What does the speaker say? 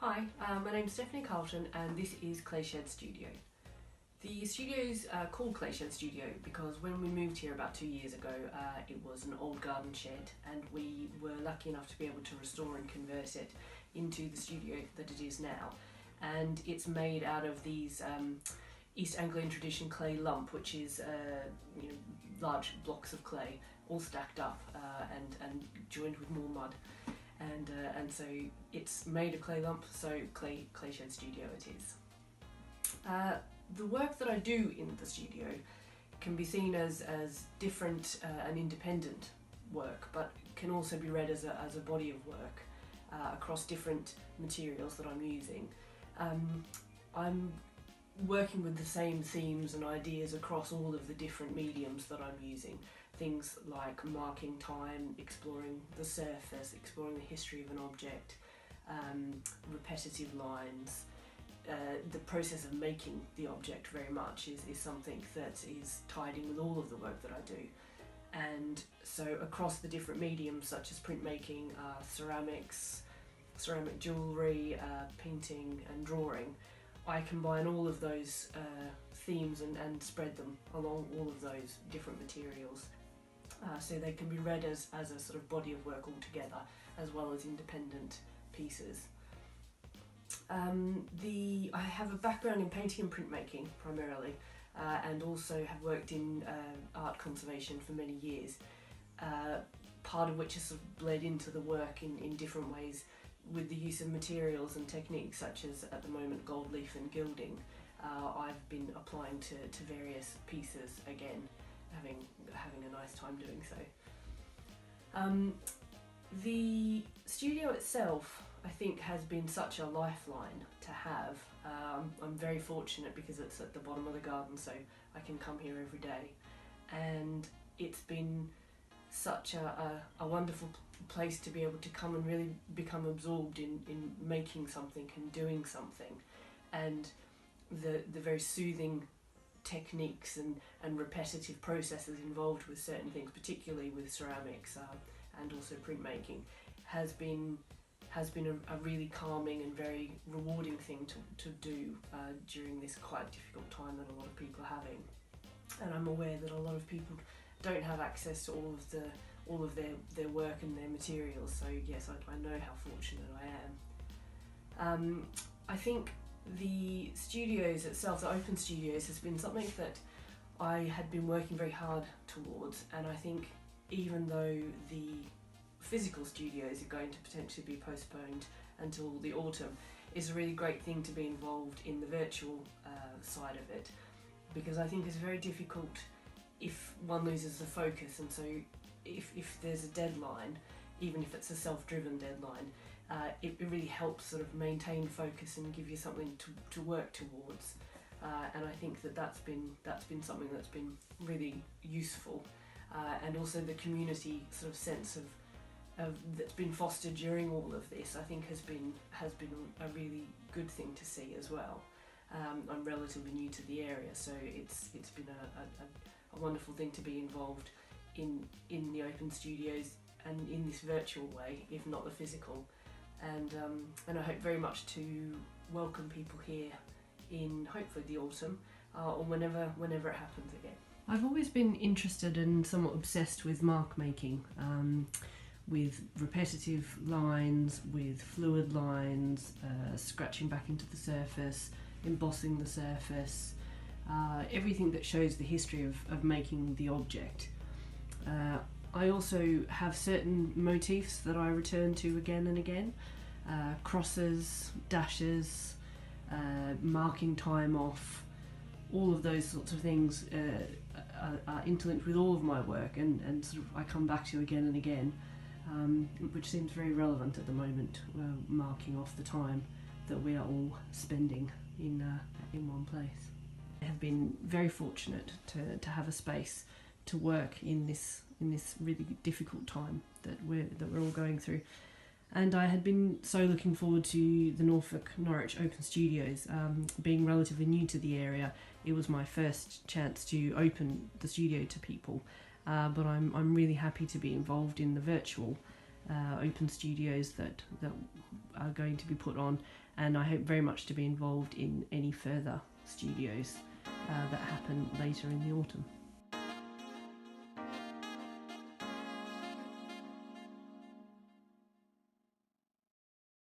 Hi, my name's Stephanie Carlton and this is Clayshed Studio. The studio's called Clayshed Studio because when we moved here about 2 years ago it was an old garden shed and we were lucky enough to be able to restore and convert it into the studio that it is now. And it's made out of these East Anglian tradition clay lump, which is large blocks of clay all stacked up and joined with more mud. And so it's made of clay lump, so Clayshed Studio it is. The work that I do in the studio can be seen as different and independent work, but can also be read as a body of work across different materials that I'm using. I'm working with the same themes and ideas across all of the different mediums that I'm using. Things like marking time, exploring the surface, exploring the history of an object, repetitive lines. The process of making the object very much is something that is tied in with all of the work that I do. And so across the different mediums such as printmaking, ceramics, ceramic jewellery, painting and drawing, I combine all of those themes and spread them along all of those different materials. So they can be read as a sort of body of work altogether, as well as independent pieces. I have a background in painting and printmaking primarily, and also have worked in art conservation for many years, part of which has sort of bled into the work in different ways with the use of materials and techniques such as, at the moment, gold leaf and gilding. I've been applying to various pieces again, having a nice time doing so. The studio itself, I think, has been such a lifeline to have. I'm very fortunate because it's at the bottom of the garden, so I can come here every day, and it's been such a wonderful place to be able to come and really become absorbed in making something and doing something, and the very soothing techniques and repetitive processes involved with certain things, particularly with ceramics and also printmaking, has been a really calming and very rewarding thing to do during this quite difficult time that a lot of people are having. And I'm aware that a lot of people don't have access to all of their work and their materials, so yes, I know how fortunate I am. I think the studios itself, the Open Studios, has been something that I had been working very hard towards, and I think even though the physical studios are going to potentially be postponed until the autumn, is a really great thing to be involved in the virtual side of it, because I think it's very difficult if one loses the focus, and so if there's a deadline, even if it's a self-driven deadline, it really helps sort of maintain focus and give you something to work towards, and I think that's been something that's been really useful, and also the community sort of sense of that's been fostered during all of this, I think has been a really good thing to see as well. I'm relatively new to the area, so it's been a wonderful thing to be involved in the Open Studios and in this virtual way, if not the physical. And I hope very much to welcome people here in hopefully the autumn, or whenever it happens again. I've always been interested and somewhat obsessed with mark making, with repetitive lines, with fluid lines, scratching back into the surface, embossing the surface, everything that shows the history of making the object. I also have certain motifs that I return to again and again, crosses, dashes, marking time off, all of those sorts of things are interlinked with all of my work, and sort of I come back to again and again, which seems very relevant at the moment, marking off the time that we are all spending in one place. I have been very fortunate to have a space to work in this really difficult time that we're all going through, and I had been so looking forward to the Norfolk Open Studios. Being relatively new to the area, it was my first chance to open the studio to people, but I'm really happy to be involved in the virtual open studios that are going to be put on, and I hope very much to be involved in any further studios that happen later in the autumn.